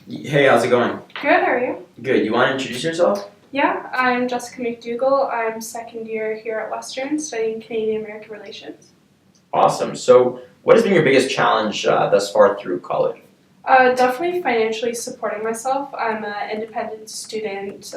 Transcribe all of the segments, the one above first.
Hey, how's it going? Good, how are you? Good. You want to introduce yourself? Yeah, I'm Jessica McDougall. I'm second year here at Western studying Canadian-American Relations. Awesome. So, what has been your biggest challenge thus far through college? Definitely financially supporting myself. I'm an independent student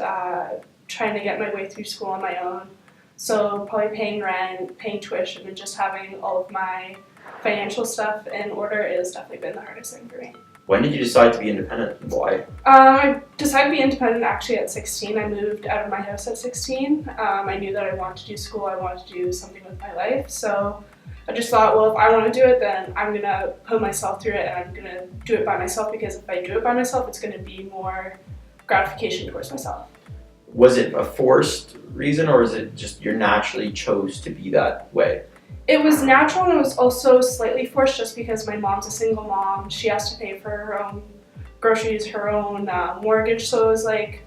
trying to get my way through school on my own. So probably paying rent, paying tuition, and just having all of my financial stuff in order has definitely been the hardest thing for me. When did you decide to be independent and why? I decided to be independent actually at 16. I moved out of my house at 16. I knew that I wanted to do school, I wanted to do something with my life. So I just thought, well, if I want to do it, then I'm going to put myself through it and I'm going to do it by myself, because if I do it by myself, it's going to be more gratification towards myself. Was it a forced reason or is it just you naturally chose to be that way? It was natural, and it was also slightly forced just because my mom's a single mom. She has to pay for her own groceries, her own mortgage, so it was like,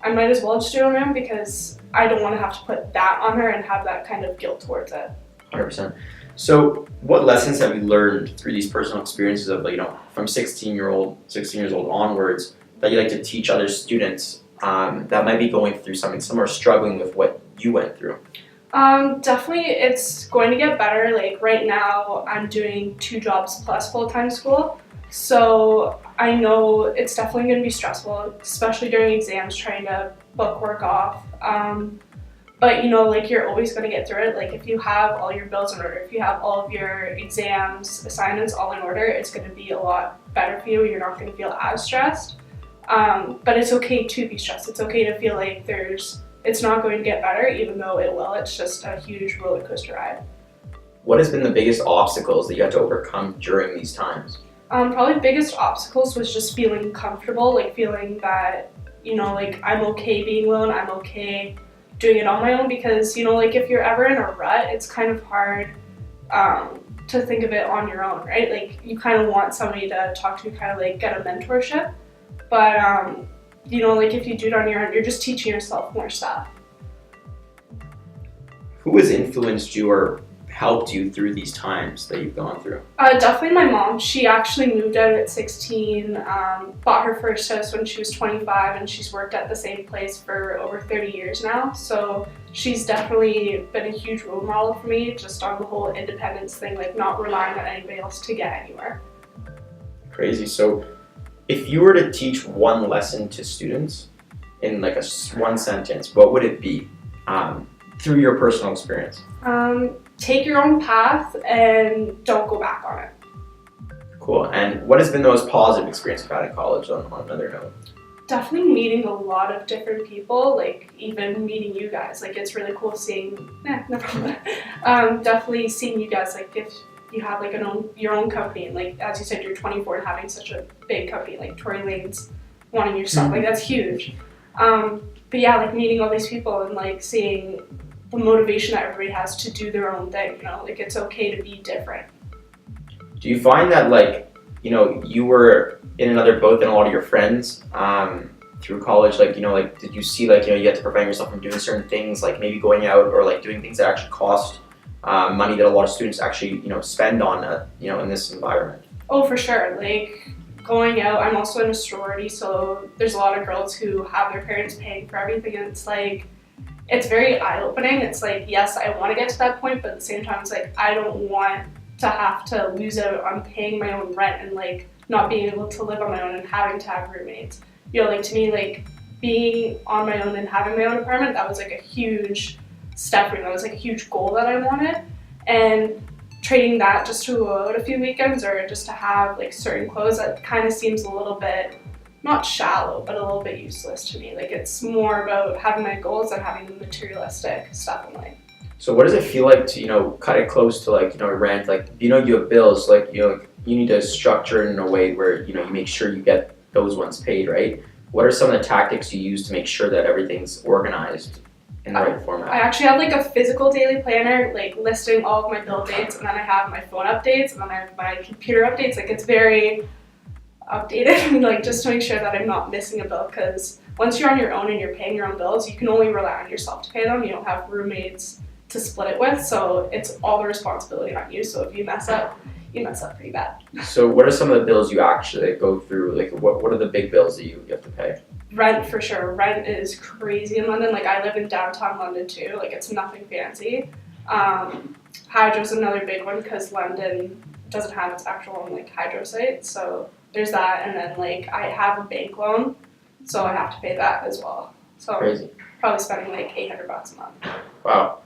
I might as well just do it on my own because I don't want to have to put that on her and have that kind of guilt towards it. 100%. So, what lessons have you learned through these personal experiences of, from 16 years old onwards that you like to teach other students that might be going through something similar, struggling with what you went through? Definitely it's going to get better. Like right now I'm doing 2 jobs plus full-time school. So I know it's definitely going to be stressful, especially during exams, trying to book work off. But you're always going to get through it. Like if you have all your bills in order, if you have all of your exams, assignments all in order, it's going to be a lot better for you. You're not going to feel as stressed. But it's okay to be stressed. It's okay to feel like it's not going to get better, even though it will. It's just a huge roller coaster ride. What has been the biggest obstacles that you had to overcome during these times? Probably the biggest obstacles was just feeling comfortable, like feeling that, I'm okay being alone, I'm okay doing it on my own, because, if you're ever in a rut, it's kind of hard to think of it on your own, right? Like, you kind of want somebody to talk to, kind of like get a mentorship, but if you do it on your own, you're just teaching yourself more stuff. Who has influenced you or helped you through these times that you've gone through? Definitely my mom. She actually moved out at 16, bought her first house when she was 25, and she's worked at the same place for over 30 years now. So she's definitely been a huge role model for me, just on the whole independence thing, like not relying on anybody else to get anywhere. Crazy. So if you were to teach one lesson to students in one sentence, what would it be through your personal experience? Take your own path and don't go back on it. Cool. And what has been the most positive experience you've had in college on another note? Definitely meeting a lot of different people, like even meeting you guys. Like it's really cool seeing, no problem. Definitely seeing you guys, like if you have like your own company, and like as you said, you're 24 and having such a big company, like Tory Lane's wanting your stuff, like that's huge. But yeah, like meeting all these people and like seeing the motivation that everybody has to do their own thing, like it's okay to be different. Do you find that you were in another boat than a lot of your friends through college? Did you see you had to prevent yourself from doing certain things, like maybe going out or doing things that actually cost money that a lot of students actually spend on in this environment? Oh, for sure. Like going out, I'm also in a sorority, so there's a lot of girls who have their parents paying for everything, and it's very eye-opening. It's like, yes, I want to get to that point, but at the same time, it's like, I don't want to have to lose out on paying my own rent and like not being able to live on my own and having to have roommates. To me, like being on my own and having my own apartment, that was like a huge step for me. That was like a huge goal that I wanted. And trading that just to go out a few weekends or just to have like certain clothes, that kind of seems a little bit, not shallow, but a little bit useless to me. Like it's more about having my goals than having the materialistic stuff in life. So what does it feel like to cut it close to rent? You have bills, you need to structure it in a way where you make sure you get those ones paid, right? What are some of the tactics you use to make sure that everything's organized in the right format? I actually have like a physical daily planner, like listing all of my bill dates, and then I have my phone updates, and then I have my computer updates. Like it's very updated, like just to make sure that I'm not missing a bill, because once you're on your own and you're paying your own bills, you can only rely on yourself to pay them. You don't have roommates to split it with, so it's all the responsibility on you. So if you mess up, you mess up pretty bad. So what are some of the bills you actually go through? Like what are the big bills that you have to pay? Rent for sure. Rent is crazy in London. Like I live in downtown London too. Like it's nothing fancy. Hydro's another big one because London doesn't have its actual own like hydro site. So there's that, and then like I have a bank loan, so I have to pay that as well. So Crazy. probably spending like $800 a month. Wow.